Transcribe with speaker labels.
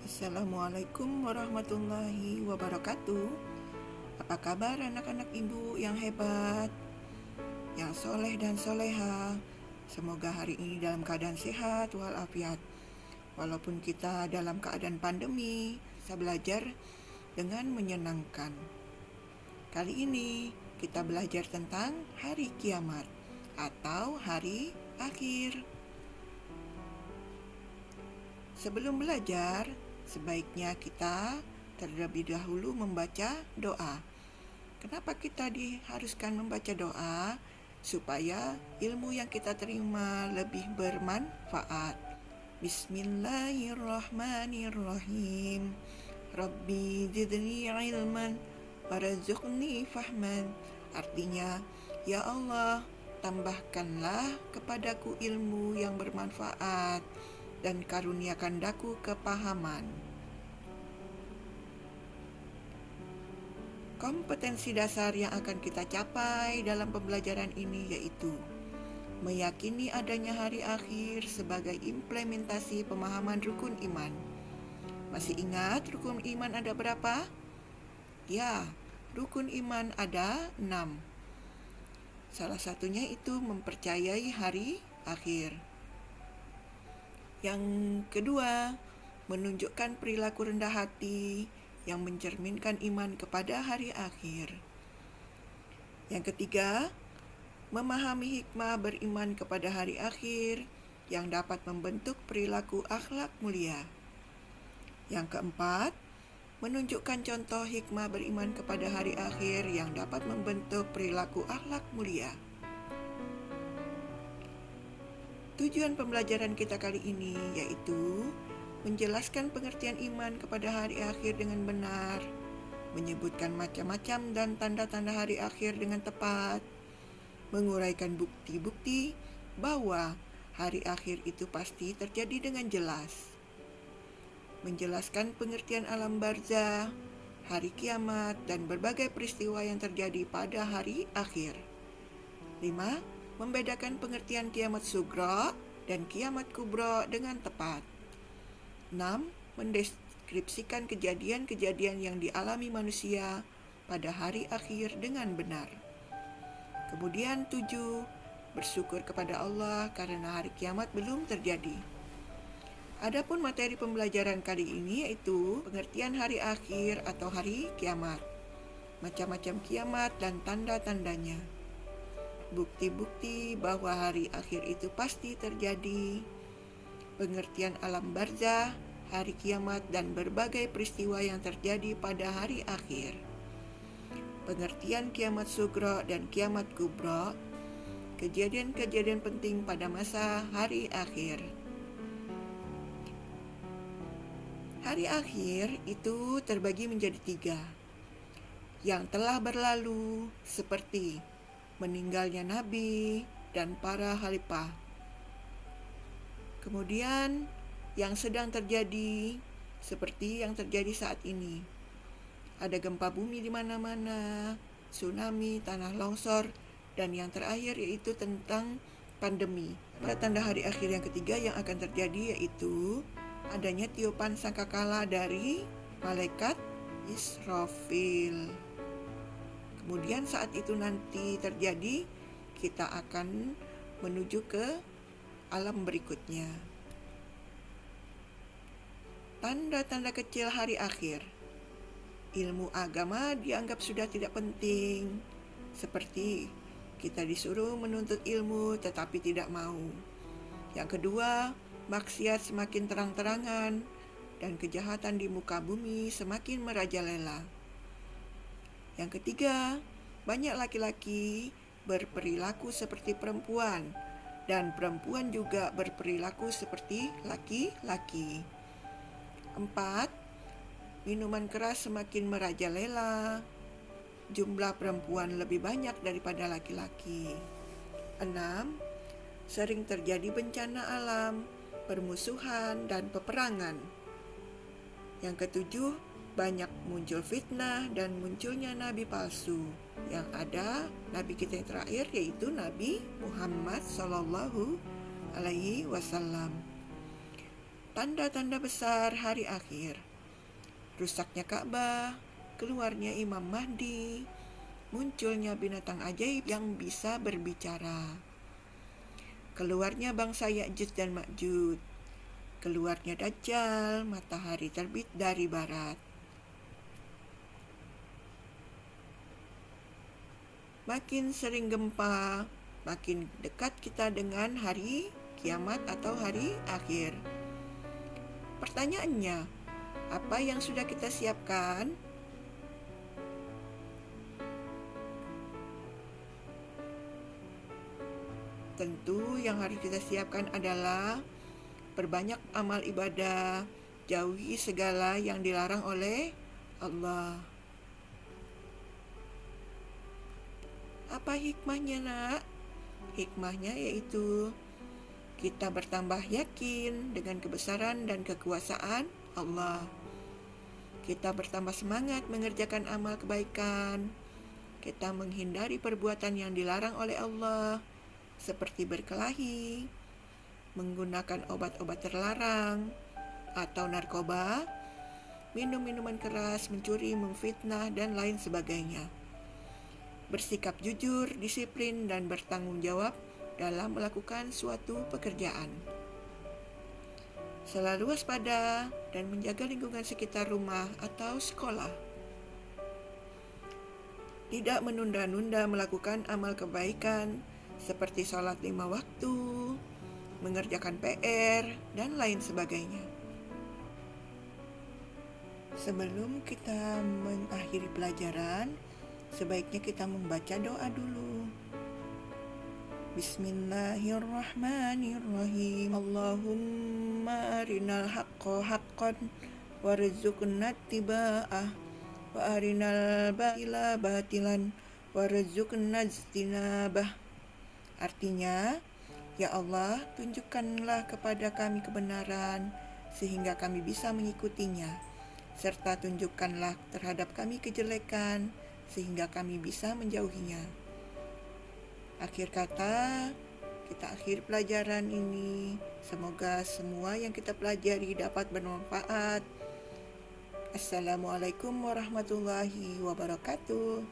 Speaker 1: Assalamualaikum warahmatullahi wabarakatuh. Apa kabar anak-anak ibu yang hebat, yang soleh dan soleha? Semoga hari ini dalam keadaan sehat walafiat. Walaupun kita dalam keadaan pandemi, bisa belajar dengan menyenangkan. Kali ini kita belajar tentang hari kiamat atau hari akhir. Sebelum belajar, sebaiknya kita terlebih dahulu membaca doa. Kenapa kita diharuskan membaca doa? Supaya ilmu yang kita terima lebih bermanfaat. Bismillahirrahmanirrahim. Rabbi zidni ilman warzuqni fahman. Artinya, ya Allah, tambahkanlah kepadaku ilmu yang bermanfaat dan karuniakan daku kepahaman. Kompetensi dasar yang akan kita capai dalam pembelajaran ini yaitu meyakini adanya hari akhir sebagai implementasi pemahaman rukun iman. Masih ingat rukun iman ada berapa? Ya, rukun iman ada 6. Salah satunya itu mempercayai hari akhir. Yang kedua, menunjukkan perilaku rendah hati yang mencerminkan iman kepada hari akhir. Yang ketiga, memahami hikmah beriman kepada hari akhir yang dapat membentuk perilaku akhlak mulia. Yang keempat, menunjukkan contoh hikmah beriman kepada hari akhir yang dapat membentuk perilaku akhlak mulia. Tujuan pembelajaran kita kali ini yaitu menjelaskan pengertian iman kepada hari akhir dengan benar, menyebutkan macam-macam dan tanda-tanda hari akhir dengan tepat, menguraikan bukti-bukti bahwa hari akhir itu pasti terjadi dengan jelas, menjelaskan pengertian alam barzah, hari kiamat, dan berbagai peristiwa yang terjadi pada hari akhir. 5. Membedakan pengertian kiamat sugro dan kiamat kubro dengan tepat. 6. Mendeskripsikan kejadian-kejadian yang dialami manusia pada hari akhir dengan benar. Kemudian 7. Bersyukur kepada Allah karena hari kiamat belum terjadi. Adapun materi pembelajaran kali ini yaitu pengertian hari akhir atau hari kiamat, macam-macam kiamat dan tanda-tandanya, bukti-bukti bahwa hari akhir itu pasti terjadi, pengertian alam barzah, hari kiamat, dan berbagai peristiwa yang terjadi pada hari akhir, pengertian kiamat sugro dan kiamat kubro, kejadian-kejadian penting pada masa hari akhir. Hari akhir itu terbagi menjadi 3. Yang telah berlalu seperti meninggalnya Nabi dan para khalifah. Kemudian yang sedang terjadi seperti yang terjadi saat ini. Ada gempa bumi di mana-mana, tsunami, tanah longsor, dan yang terakhir yaitu tentang pandemi. Tanda hari akhir yang ketiga yang akan terjadi yaitu adanya tiupan sangkakala dari malaikat Israfil. Kemudian saat itu nanti terjadi, kita akan menuju ke alam berikutnya. Tanda-tanda kecil hari akhir. Ilmu agama dianggap sudah tidak penting, seperti kita disuruh menuntut ilmu tetapi tidak mau. Yang kedua, maksiat semakin terang-terangan dan kejahatan di muka bumi semakin merajalela. Yang ketiga, banyak laki-laki berperilaku seperti perempuan dan perempuan juga berperilaku seperti laki-laki. 4. Minuman keras semakin merajalela. Jumlah perempuan lebih banyak daripada laki-laki. 6. Sering terjadi bencana alam, permusuhan, dan peperangan. Yang ketujuh, banyak muncul fitnah dan munculnya nabi palsu. Yang ada nabi kita yang terakhir yaitu Nabi Muhammad SAW. tanda-tanda besar hari akhir. Rusaknya Ka'bah, keluarnya Imam Mahdi, munculnya binatang ajaib yang bisa berbicara, keluarnya bangsa Ya'juj dan Ma'juj, keluarnya Dajjal, matahari terbit dari barat. Makin sering gempa, makin dekat kita dengan hari kiamat atau hari akhir. Pertanyaannya, apa yang sudah kita siapkan? Tentu yang harus kita siapkan adalah perbanyak amal ibadah, jauhi segala yang dilarang oleh Allah. Apa hikmahnya, Nak? Hikmahnya yaitu kita bertambah yakin dengan kebesaran dan kekuasaan Allah. Kita bertambah semangat mengerjakan amal kebaikan. Kita menghindari perbuatan yang dilarang oleh Allah, seperti berkelahi, menggunakan obat-obat terlarang, atau narkoba, minum minuman keras, mencuri, memfitnah, dan lain sebagainya. Bersikap jujur, disiplin, dan bertanggung jawab dalam melakukan suatu pekerjaan. Selalu waspada dan menjaga lingkungan sekitar rumah atau sekolah. Tidak menunda-nunda melakukan amal kebaikan seperti sholat 5 waktu, mengerjakan PR, dan lain sebagainya. Sebelum kita mengakhiri pelajaran, sebaiknya kita membaca doa dulu. Bismillahirrahmanirrahim. Allahumma arinal haqqa haqqan warzuqna ittiba'ah wa arinal batila batilan warzuqna ijtinabah. Artinya, ya Allah, tunjukkanlah kepada kami kebenaran sehingga kami bisa mengikutinya, serta tunjukkanlah terhadap kami kejelekan sehingga kami bisa menjauhinya. Akhir kata, kita akhir pelajaran ini. Semoga semua yang kita pelajari dapat bermanfaat. Assalamualaikum warahmatullahi wabarakatuh.